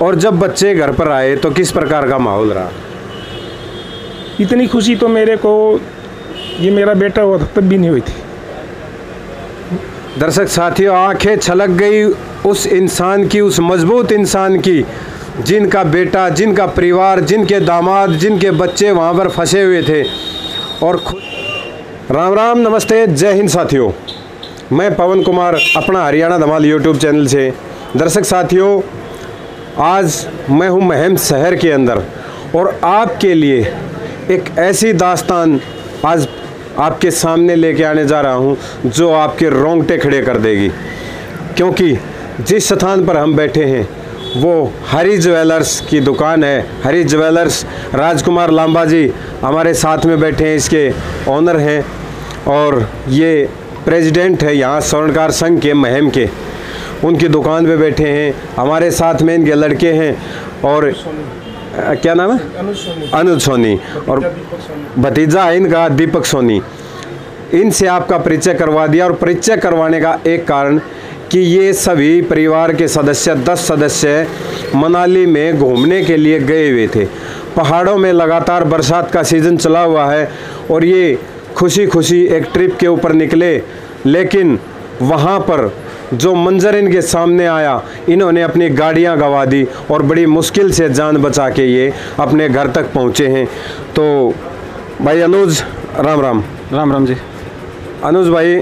और जब बच्चे घर पर आए तो किस प्रकार का माहौल रहा? इतनी खुशी तो मेरे को ये मेरा बेटा हुआ था तब भी नहीं हुई थी। दर्शक साथियों, आंखें छलक गई उस इंसान की, उस मजबूत इंसान की, जिनका बेटा, जिनका परिवार, जिनके दामाद, जिनके बच्चे वहाँ पर फंसे हुए थे। और राम राम, नमस्ते, जय हिंद साथियों। मैं पवन कुमार अपना हरियाणा धमाल यूट्यूब चैनल से। दर्शक साथियों, आज मैं हूँ महम शहर के अंदर और आपके लिए एक ऐसी दास्तान आज आपके सामने लेके आने जा रहा हूँ जो आपके रोंगटे खड़े कर देगी। क्योंकि जिस स्थान पर हम बैठे हैं वो हरी ज्वेलर्स की दुकान है। हरी ज्वेलर्स, राजकुमार लांबा जी हमारे साथ में बैठे हैं, इसके ऑनर हैं और ये प्रेसिडेंट है यहाँ स्वर्णकार संघ के महम के। उनकी दुकान पे बैठे हैं। हमारे साथ में इनके लड़के हैं और क्या नाम है? अनुज सोनी। और भतीजा है इनका दीपक सोनी। इनसे आपका परिचय करवा दिया और परिचय करवाने का एक कारण कि ये सभी परिवार के सदस्य 10 सदस्य मनाली में घूमने के लिए गए हुए थे। पहाड़ों में लगातार बरसात का सीज़न चला हुआ है और ये खुशी खुशी एक ट्रिप के ऊपर निकले, लेकिन वहाँ पर जो मंजर इनके सामने आया, इन्होंने अपनी गाड़ियाँ गंवा दी और बड़ी मुश्किल से जान बचा के ये अपने घर तक पहुँचे हैं। तो भाई अनुज, राम राम। राम राम जी। अनुज भाई,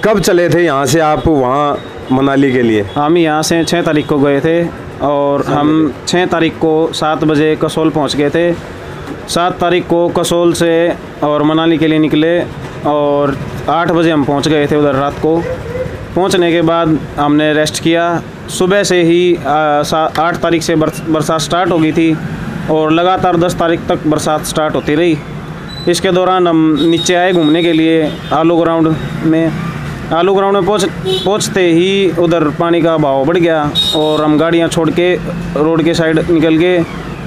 कब चले थे यहाँ से आप वहाँ मनाली के लिए? हम यहाँ से 6 तारीख को गए थे और हम 6 तारीख को 7 बजे कसोल पहुँच गए थे। 7 तारीख को कसोल से और मनाली के लिए निकले और 8 बजे हम पहुँच गए थे उधर। रात को पहुँचने के बाद हमने रेस्ट किया। सुबह से ही 8 तारीख से बरसात स्टार्ट हो गई थी और लगातार 10 तारीख तक बरसात स्टार्ट होती रही। इसके दौरान हम नीचे आए घूमने के लिए आलू ग्राउंड में। आलू ग्राउंड में पहुँचते ही उधर पानी का बहाव बढ़ गया और हम गाड़ियाँ छोड़ के रोड के साइड निकल के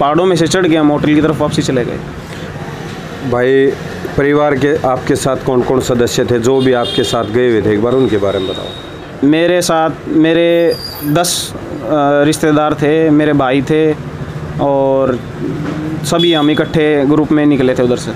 पहाड़ों में से चढ़ के हम होटल की तरफ वापसी चले गए। भाई, परिवार के आपके साथ कौन कौन सदस्य थे जो भी आपके साथ गए हुए थे, एक बार उनके बारे में बताओ। मेरे साथ मेरे 10 रिश्तेदार थे, मेरे भाई थे और सभी हम इकट्ठे ग्रुप में निकले थे उधर से।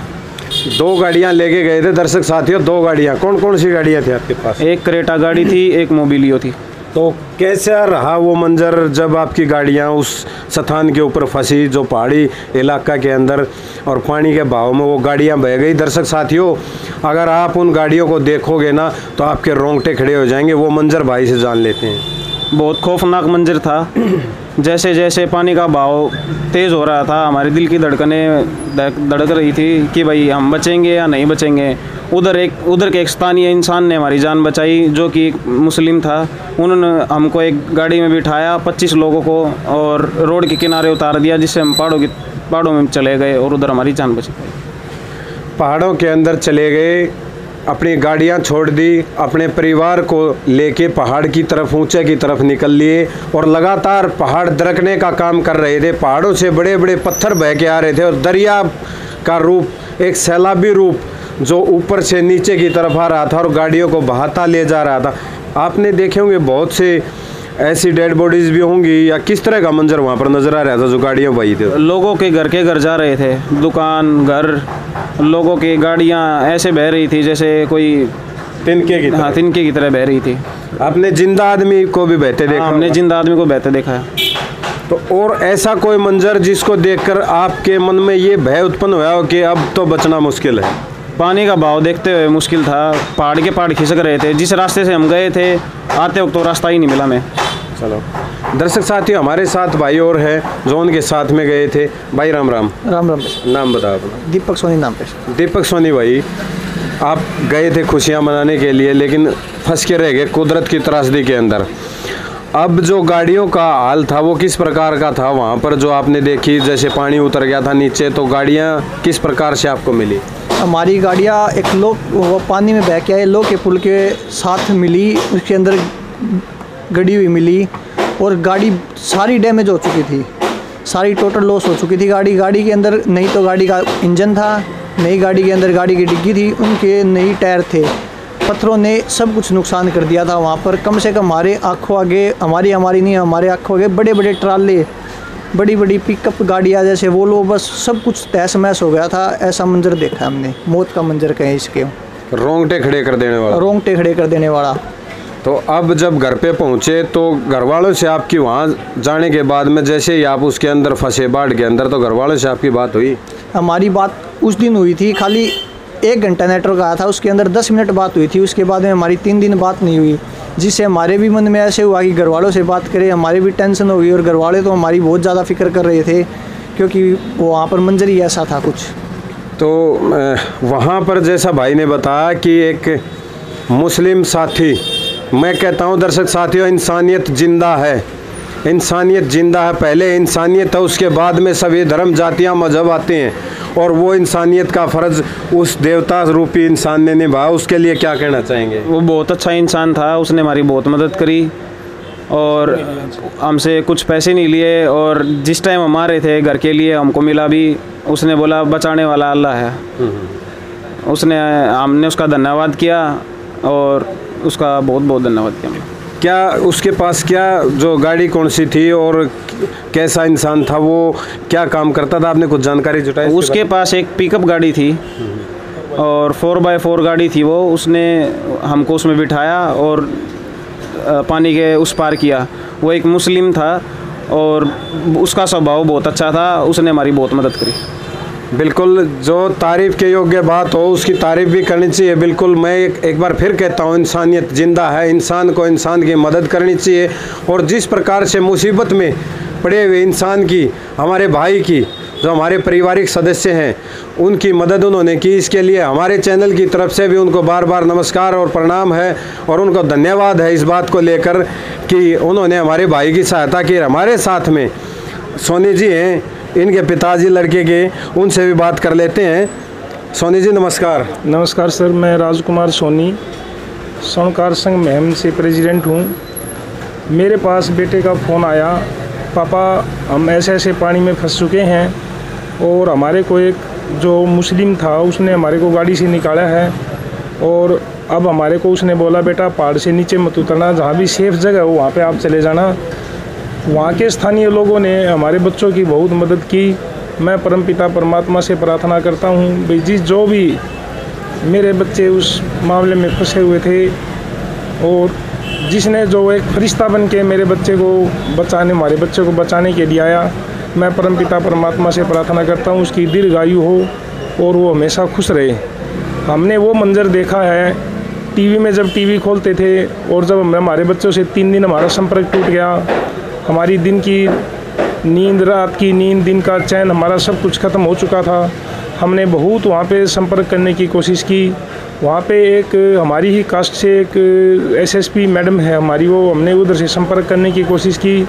2 गाड़ियाँ लेके गए थे दर्शक साथियों, 2 गाड़ियाँ। कौन कौन सी गाड़ियाँ थी आपके पास? एक क्रेटा गाड़ी थी, एक मोबिलियो थी। तो कैसा रहा वो मंजर जब आपकी गाड़ियाँ उस स्थान के ऊपर फंसी, जो पहाड़ी इलाका के अंदर, और पानी के बहाव में वो गाड़ियाँ बह गई? दर्शक साथियों, अगर आप उन गाड़ियों को देखोगे ना तो आपके रोंगटे खड़े हो जाएंगे। वो मंजर भाई से जान लेते हैं। बहुत खौफनाक मंजर था। जैसे जैसे पानी का बहाव तेज़ हो रहा था, हमारे दिल की धड़कनें धड़क रही थी कि भाई हम बचेंगे या नहीं बचेंगे। उधर के एक स्थानीय इंसान ने हमारी जान बचाई, जो कि मुस्लिम था। उन्होंने हमको एक गाड़ी में बिठाया 25 लोगों को और रोड के किनारे उतार दिया, जिससे हम पहाड़ों में चले गए और उधर हमारी जान बच गई। पहाड़ों के अंदर चले गए, अपनी गाड़ियां छोड़ दी, अपने परिवार को लेके पहाड़ की तरफ, ऊंचे की तरफ निकल लिए और लगातार पहाड़ दरकने का काम कर रहे थे। पहाड़ों से बड़े बड़े पत्थर बह के आ रहे थे और दरिया का रूप, एक सैलाबी रूप जो ऊपर से नीचे की तरफ आ रहा था और गाड़ियों को बहाता ले जा रहा था। आपने देखे होंगे बहुत से ऐसी डेड बॉडीज़ भी होंगी, या किस तरह का मंजर वहाँ पर नज़र आ रहा था जो गाड़ियाँ बही थे? लोगों के घर जा रहे थे, दुकान, घर, लोगों की गाड़ियाँ ऐसे बह रही थी जैसे कोई तिनके की तरह। हाँ, तिनके की तरह बह रही थी। आपने जिंदा आदमी को भी बहते देखा? हमने जिंदा आदमी को बहते देखा है। तो और ऐसा कोई मंजर जिसको देखकर आपके मन में ये भय उत्पन्न हुआ हो कि अब तो बचना मुश्किल है? पानी का बहाव देखते हुए मुश्किल था। पहाड़ खिसक रहे थे। जिस रास्ते से हम गए थे आते वक्त तो रास्ता ही नहीं मिला हमें। चलो दर्शक साथियों, हमारे साथ भाई और है जो उनके साथ में गए थे। भाई राम राम। राम राम। नाम बताओ अपना। दीपक सोनी नाम पे। दीपक सोनी भाई, आप गए थे खुशियाँ मनाने के लिए, लेकिन फंस के रह गए कुदरत की त्रासदी के अंदर। अब जो गाड़ियों का हाल था वो किस प्रकार का था वहाँ पर, जो आपने देखी? जैसे पानी उतर गया था नीचे, तो गाड़ियाँ किस प्रकार से आपको मिली? हमारी गाड़ियाँ एक वो पानी में बह के आए, लो के पुल के साथ मिली, उसके अंदर गड़ी हुई मिली और गाड़ी सारी डैमेज हो चुकी थी, सारी टोटल लॉस हो चुकी थी। गाड़ी के अंदर नहीं तो गाड़ी का इंजन था, नई गाड़ी के अंदर गाड़ी की डिग्गी थी, उनके नई टायर थे। पत्थरों ने सब कुछ नुकसान कर दिया था वहाँ पर। कम से कम हमारे आँखों आगे, हमारी नहीं, हमारे आँखों आगे बड़े बड़े ट्राले बड़ी बड़ी पिकअप गाड़ियाँ जैसे वो लोग, बस सब कुछ तहस महस हो गया था। ऐसा मंजर देखा हमने, मौत का मंजर कहें इसके, रोंगटे खड़े कर देने वाला। रोंगटे खड़े कर देने वाला। तो अब जब घर पे पहुंचे तो घर वालों से आपकी वहाँ जाने के बाद में जैसे ही आप उसके अंदर फंसे बाढ़ के अंदर, तो घर वालों से आपकी बात हुई? हमारी बात उस दिन हुई थी, खाली 1 घंटा नेटवर्क आया था, उसके अंदर 10 मिनट बात हुई थी। उसके बाद में हमारी 3 दिन बात नहीं हुई, जिससे हमारे भी मन में ऐसे हुआ कि घर वालों से बात करें। हमारी भी टेंशन हो गई और घर वाले तो हमारी बहुत ज़्यादा फिक्र कर रहे थे, क्योंकि वहाँ पर मंजर ही ऐसा था कुछ। तो वहाँ पर जैसा भाई ने बताया कि एक मुस्लिम साथी, मैं कहता हूँ दर्शक साथियों, इंसानियत जिंदा है, इंसानियत जिंदा है। पहले इंसानियत है, उसके बाद में सभी धर्म जातियाँ मजहब आते हैं, और वो इंसानियत का फ़र्ज़ उस देवता रूपी इंसान ने निभाया। उसके लिए क्या कहना चाहेंगे? वो बहुत अच्छा इंसान था, उसने हमारी बहुत मदद करी और हमसे कुछ पैसे नहीं लिए, और जिस टाइम हम आ रहे थे घर के लिए हमको मिला भी, उसने बोला बचाने वाला अल्लाह है। हमने उसका धन्यवाद किया और उसका बहुत बहुत धन्यवाद किया। क्या उसके पास क्या जो गाड़ी कौन सी थी और कैसा इंसान था, वो क्या काम करता था, आपने कुछ जानकारी जुटाई? उसके पास एक पिकअप गाड़ी थी और 4x4 गाड़ी थी वो, उसने हमको उसमें बिठाया और पानी के उस पार किया। वो एक मुस्लिम था और उसका स्वभाव बहुत अच्छा था, उसने हमारी बहुत मदद करी। बिल्कुल, जो तारीफ़ के योग्य बात हो उसकी तारीफ़ भी करनी चाहिए। बिल्कुल, मैं एक बार फिर कहता हूँ, इंसानियत जिंदा है, इंसान को इंसान की मदद करनी चाहिए। और जिस प्रकार से मुसीबत में पड़े हुए इंसान की, हमारे भाई की, जो हमारे पारिवारिक सदस्य हैं, उनकी मदद उन्होंने की, इसके लिए हमारे चैनल की तरफ से भी उनको बार बार नमस्कार और प्रणाम है, और उनको धन्यवाद है इस बात को लेकर कि उन्होंने हमारे भाई की सहायता की। हमारे साथ में सोनी जी हैं, इनके पिताजी लड़के के, उनसे भी बात कर लेते हैं। सोनी जी नमस्कार। नमस्कार सर, मैं राजकुमार सोनी स्वर्णकार संघ महम से प्रेसिडेंट हूँ। मेरे पास बेटे का फ़ोन आया, पापा हम ऐसे ऐसे पानी में फंस चुके हैं, और हमारे को एक जो मुस्लिम था उसने हमारे को गाड़ी से निकाला है, और अब हमारे को उसने बोला बेटा पहाड़ से नीचे मत उतरना, जहाँ भी सेफ़ जगह हो वहाँ पे आप चले जाना। वहाँ के स्थानीय लोगों ने हमारे बच्चों की बहुत मदद की। मैं परमपिता परमात्मा से प्रार्थना करता हूँ भाई जो भी मेरे बच्चे उस मामले में फंसे हुए थे, और जिसने जो एक फरिश्ता बन के मेरे बच्चे को बचाने, हमारे बच्चे को बचाने के लिए आया, मैं परमपिता परमात्मा से प्रार्थना करता हूँ उसकी दीर्घायु हो और वो हमेशा खुश रहे। हमने वो मंजर देखा है टीवी में, जब टीवी खोलते थे, और जब हमारे बच्चों से 3 दिन हमारा संपर्क टूट गया, हमारी दिन की नींद, रात की नींद, दिन का चैन, हमारा सब कुछ ख़त्म हो चुका था। हमने बहुत वहाँ पे संपर्क करने की कोशिश की। वहाँ पे एक हमारी ही कास्ट से एक एसएसपी मैडम है हमारी, वो हमने उधर से संपर्क करने की कोशिश की,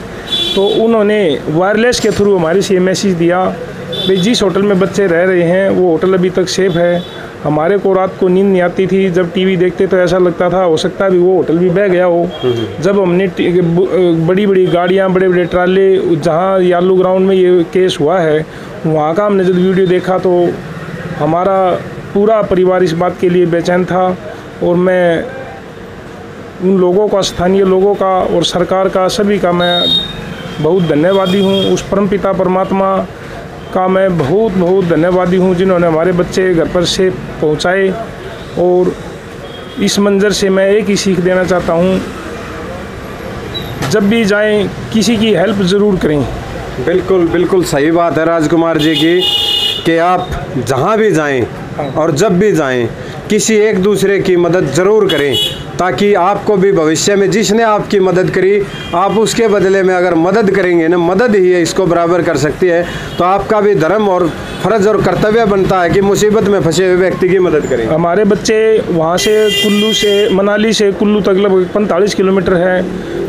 तो उन्होंने वायरलेस के थ्रू हमारे से मैसेज दिया भाई जिस होटल में बच्चे रह रहे हैं वो होटल अभी तक सेफ़ है। हमारे को रात को नींद नहीं आती थी, जब टीवी देखते तो ऐसा लगता था हो सकता है भी वो होटल भी बह गया हो। जब हमने बड़ी बड़ी गाड़ियाँ, बड़े बड़े ट्राले, जहाँ यालू ग्राउंड में ये केस हुआ है, वहाँ का हमने जब वीडियो देखा तो हमारा पूरा परिवार इस बात के लिए बेचैन था। और मैं उन लोगों का, स्थानीय लोगों का और सरकार का, सभी का मैं बहुत धन्यवादी हूँ। उस परमपिता परमात्मा का मैं बहुत बहुत धन्यवादी हूँ जिन्होंने हमारे बच्चे घर पर से पहुँचाए। और इस मंज़र से मैं एक ही सीख देना चाहता हूँ, जब भी जाएं किसी की हेल्प ज़रूर करें। बिल्कुल बिल्कुल सही बात है राजकुमार जी की, कि आप जहाँ भी जाएं और जब भी जाएं किसी एक दूसरे की मदद ज़रूर करें, ताकि आपको भी भविष्य में जिसने आपकी मदद करी आप उसके बदले में अगर मदद करेंगे ना, मदद ही है इसको बराबर कर सकती है, तो आपका भी धर्म और फ़र्ज़ और कर्तव्य बनता है कि मुसीबत में फंसे हुए व्यक्ति की मदद करें। हमारे बच्चे वहाँ से कुल्लू से, मनाली से कुल्लू तक लगभग 45 किलोमीटर है।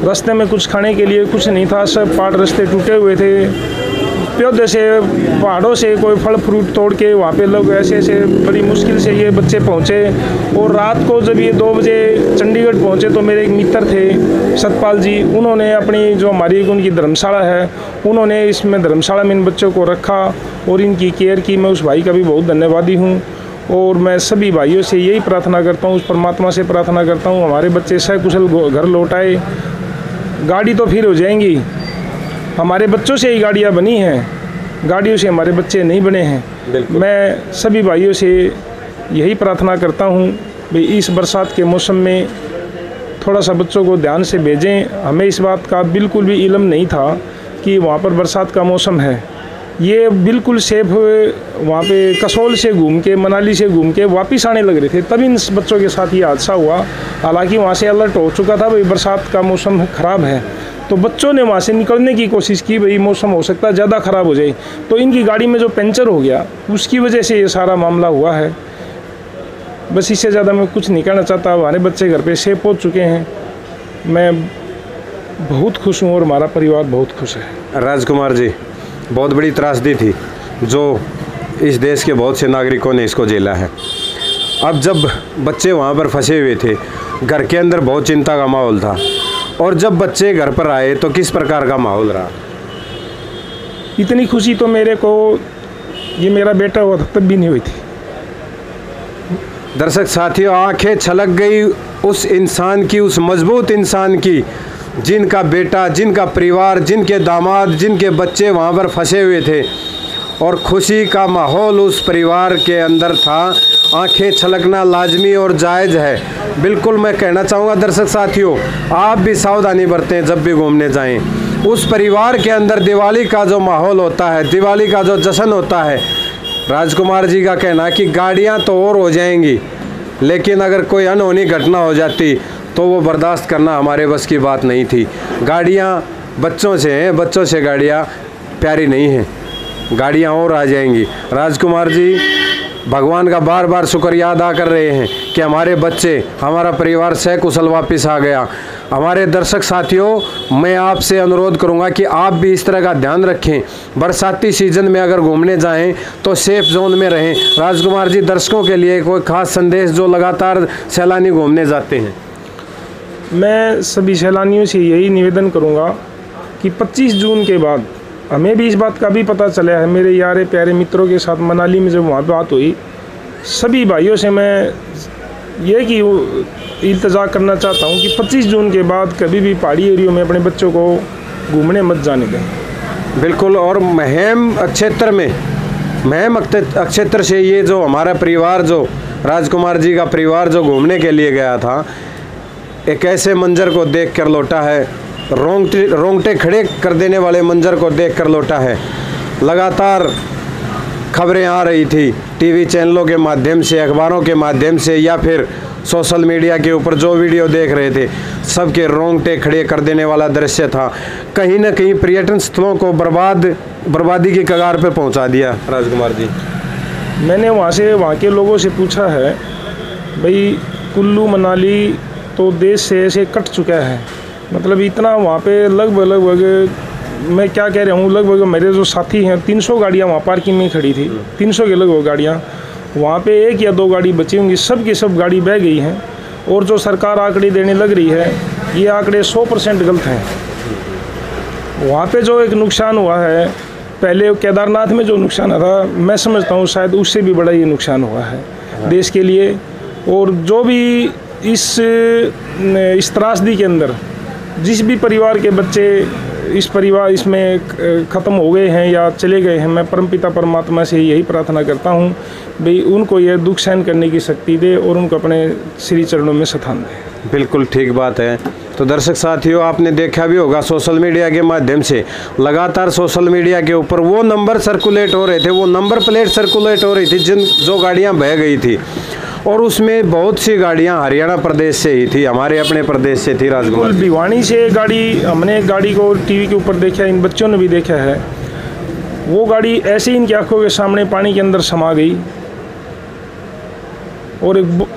रास्ते में कुछ खाने के लिए कुछ नहीं था, सब पाट रास्ते टूटे हुए थे। पौधे से, पहाड़ों से कोई फल फ्रूट तोड़ के वहाँ पे लोग ऐसे ऐसे बड़ी मुश्किल से ये बच्चे पहुँचे। और रात को जब ये 2 बजे चंडीगढ़ पहुँचे तो मेरे एक मित्र थे सतपाल जी, उन्होंने अपनी जो हमारी उनकी धर्मशाला है, उन्होंने इसमें धर्मशाला में इन बच्चों को रखा और इनकी केयर की। मैं उस भाई का भी बहुत धन्यवादी हूँ। और मैं सभी भाइयों से यही प्रार्थना करता हूँ, उस परमात्मा से प्रार्थना करता हूँ हमारे बच्चे सकुशल घर लौट आए। गाड़ी तो फिर हो जाएंगी, हमारे बच्चों से ही गाड़ियाँ बनी हैं, गाड़ियों से हमारे बच्चे नहीं बने हैं। मैं सभी भाइयों से यही प्रार्थना करता हूँ भाई इस बरसात के मौसम में थोड़ा सा बच्चों को ध्यान से भेजें। हमें इस बात का बिल्कुल भी इल्म नहीं था कि वहाँ पर बरसात का मौसम है। ये बिल्कुल सेफ वहाँ पे कसोल से घूम के, मनाली से घूम के वापस आने लग रहे थे, तब इन बच्चों के साथ ये हादसा हुआ। हालांकि वहाँ से अलर्ट हो चुका था भाई बरसात का मौसम ख़राब है, तो बच्चों ने वहाँ से निकलने की कोशिश की, भाई मौसम हो सकता है ज़्यादा ख़राब हो जाए। तो इनकी गाड़ी में जो पंचर हो गया उसकी वजह से ये सारा मामला हुआ है। बस इससे ज़्यादा मैं कुछ नहीं कहना चाहता। हमारे बच्चे घर पे सेफ पहुँच चुके हैं। मैं बहुत खुश हूँ और हमारा परिवार बहुत खुश है। राजकुमार जी, बहुत बड़ी त्रासदी थी जो इस देश के बहुत से नागरिकों ने इसको झेला है। अब जब बच्चे वहाँ पर फंसे हुए थे, घर के अंदर बहुत चिंता का माहौल था, और जब बच्चे घर पर आए तो किस प्रकार का माहौल रहा? इतनी खुशी तो मेरे को ये मेरा बेटा हुआ था तब भी नहीं हुई थी। दर्शक साथियों, आंखें छलक गई उस इंसान की, उस मजबूत इंसान की जिनका बेटा, जिनका परिवार, जिनके दामाद, जिनके बच्चे वहाँ पर फंसे हुए थे, और खुशी का माहौल उस परिवार के अंदर था। आंखें छलकना लाजमी और जायज़ है। बिल्कुल मैं कहना चाहूँगा दर्शक साथियों, आप भी सावधानी बरतें जब भी घूमने जाएं। उस परिवार के अंदर दिवाली का जो माहौल होता है, दिवाली का जो जश्न होता है, राजकुमार जी का कहना कि गाड़ियाँ तो और हो जाएंगी, लेकिन अगर कोई अनहोनी घटना हो जाती तो वो बर्दाश्त करना हमारे बस की बात नहीं थी। गाड़ियाँ बच्चों से हैं, बच्चों से गाड़ियाँ प्यारी नहीं हैं, गाड़ियाँ और आ जाएंगी। राजकुमार जी भगवान का बार बार शुक्रिया अदा कर रहे हैं कि हमारे बच्चे, हमारा परिवार सकुशल वापस आ गया। हमारे दर्शक साथियों, मैं आपसे अनुरोध करूंगा कि आप भी इस तरह का ध्यान रखें। बरसाती सीजन में अगर घूमने जाएं तो सेफ जोन में रहें। राजकुमार जी, दर्शकों के लिए कोई खास संदेश जो लगातार सैलानी घूमने जाते हैं? मैं सभी सैलानियों से यही निवेदन करूंगा कि 25 जून के बाद हमें भी इस बात का भी पता चला है, मेरे यारे प्यारे मित्रों के साथ मनाली में जब वहाँ बात हुई, सभी भाइयों से मैं ये कि इल्तजा करना चाहता हूँ कि 25 जून के बाद कभी भी पहाड़ी एरियो में अपने बच्चों को घूमने मत जाने दें। बिल्कुल। और महम अक्षेत्र से ये जो हमारा परिवार, जो राजकुमार जी का परिवार जो घूमने के लिए गया था, एक ऐसे मंजर को देख कर लौटा है, रोंगटे खड़े कर देने वाले मंजर को देख कर लौटा है। लगातार खबरें आ रही थी टीवी चैनलों के माध्यम से, अखबारों के माध्यम से, या फिर सोशल मीडिया के ऊपर जो वीडियो देख रहे थे, सबके रोंगटे खड़े कर देने वाला दृश्य था। कहीं ना कहीं पर्यटन स्थलों को बर्बादी की कगार पर पहुंचा दिया। राजकुमार जी, मैंने वहाँ के लोगों से पूछा है, भाई कुल्लू मनाली तो देश से ऐसे कट चुका है, मतलब इतना वहाँ पे लगभग मैं क्या कह रहा हूँ, लगभग मेरे जो साथी हैं 300 गाड़ियाँ वहाँ पार्किंग में खड़ी थी, 300 के लगभग गाड़ियाँ। वहाँ पे 1 या 2 गाड़ी बची होंगी, सब की सब गाड़ी बह गई हैं। और जो सरकार आंकड़े देने लग रही है, ये आंकड़े 100% गलत हैं। वहाँ पे जो एक नुकसान हुआ है, पहले केदारनाथ में जो नुकसान था, मैं समझता हूँ शायद उससे भी बड़ा ये नुकसान हुआ है देश के लिए। और जो भी इस त्रासदी के अंदर जिस भी परिवार के बच्चे इसमें ख़त्म हो गए हैं या चले गए हैं, मैं परमपिता परमात्मा से यही प्रार्थना करता हूँ भाई उनको यह दुख सहन करने की शक्ति दे और उनको अपने श्री चरणों में स्थान दे। बिल्कुल ठीक बात है। तो दर्शक साथियों, आपने देखा भी होगा सोशल मीडिया के माध्यम से, लगातार सोशल मीडिया के ऊपर वो नंबर सर्कुलेट हो रहे थे, वो नंबर प्लेट सर्कुलेट हो रही थी जो गाड़ियाँ बह गई थी, और उसमें बहुत सी गाड़ियां हरियाणा प्रदेश से ही थी, हमारे अपने प्रदेश से थी। राजकुमार, भिवानी से गाड़ी, हमने एक गाड़ी को टीवी के ऊपर देखा, इन बच्चों ने भी देखा है, वो गाड़ी ऐसे ही इनकी आंखों के सामने पानी के अंदर समा गई। और एक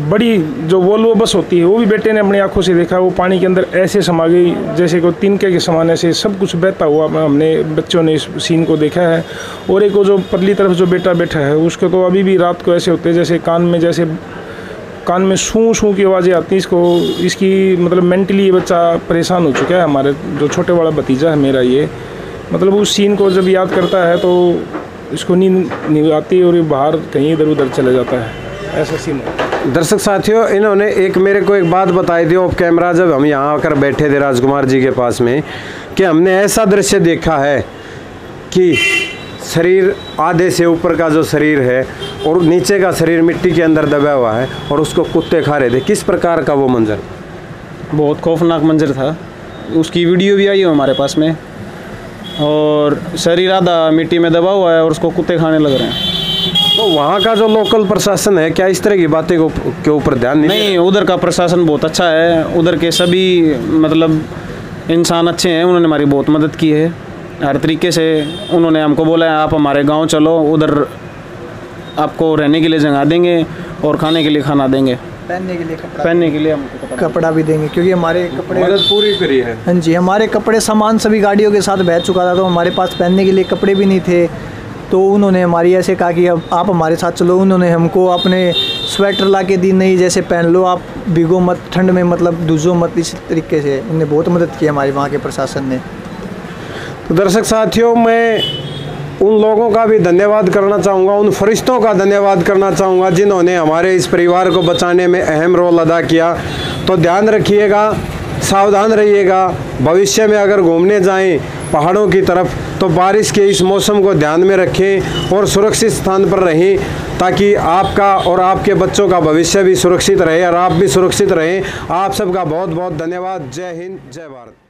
बड़ी जो वोल्वो बस होती है, वो भी बेटे ने अपनी आंखों से देखा, वो पानी के अंदर ऐसे समा गई जैसे कोई तिनके के समाने से सब कुछ बहता हुआ हमने बच्चों ने इस सीन को देखा है। और एक वो जो परली तरफ जो बेटा बैठा है, उसको तो अभी भी रात को ऐसे होते हैं जैसे कान में सूं की आवाज़ें आती हैं। इसकी मतलब मेंटली ये बच्चा परेशान हो चुका है। हमारे जो छोटे वाला भतीजा है मेरा, ये मतलब उस सीन को जब याद करता है तो इसको नींद नहीं आती और ये बाहर कहीं इधर उधर चले जाता है, ऐसा सीन है। दर्शक साथियों, इन्होंने मेरे को एक बात बताई थी ऑफ कैमरा, जब हम यहाँ आकर बैठे थे राजकुमार जी के पास में, कि हमने ऐसा दृश्य देखा है कि शरीर आधे से ऊपर का जो शरीर है और नीचे का शरीर मिट्टी के अंदर दबा हुआ है और उसको कुत्ते खा रहे थे। किस प्रकार का वो मंजर? बहुत खौफनाक मंजर था। उसकी वीडियो भी आई है हमारे पास में, और शरीर आधा मिट्टी में दबा हुआ है और उसको कुत्ते खाने लग रहे हैं। तो वहाँ का जो लोकल प्रशासन है, क्या इस तरह की बातें के ऊपर ध्यान नहीं, उधर का प्रशासन बहुत अच्छा है। उधर के सभी मतलब इंसान अच्छे हैं, उन्होंने हमारी बहुत मदद की है हर तरीके से। उन्होंने हमको बोला है आप हमारे गांव चलो, उधर आपको रहने के लिए जगह देंगे और खाने के लिए खाना देंगे, पहनने के लिए हमको कपड़ा भी देंगे, क्योंकि हमारे कपड़े मदद पूरी करी है। हाँ जी, हमारे कपड़े सामान सभी गाड़ियों के साथ बह चुका था, तो हमारे पास पहनने के लिए कपड़े भी नहीं थे। तो उन्होंने हमारी ऐसे कहा कि अब आप हमारे साथ चलो। उन्होंने हमको अपने स्वेटर ला के दी, नहीं जैसे पहन लो, आप भीगो मत ठंड में, मतलब दूजो मत, इस तरीके से उन्होंने बहुत मदद की हमारे वहाँ के प्रशासन ने। तो दर्शक साथियों, मैं उन लोगों का भी धन्यवाद करना चाहूँगा, उन फरिश्तों का धन्यवाद करना चाहूँगा जिन्होंने हमारे इस परिवार को बचाने में अहम रोल अदा किया। तो ध्यान रखिएगा, सावधान रहिएगा। भविष्य में अगर घूमने जाएं पहाड़ों की तरफ तो बारिश के इस मौसम को ध्यान में रखें और सुरक्षित स्थान पर रहें, ताकि आपका और आपके बच्चों का भविष्य भी सुरक्षित रहे और आप भी सुरक्षित रहें। आप सबका बहुत बहुत धन्यवाद। जय हिंद, जय भारत।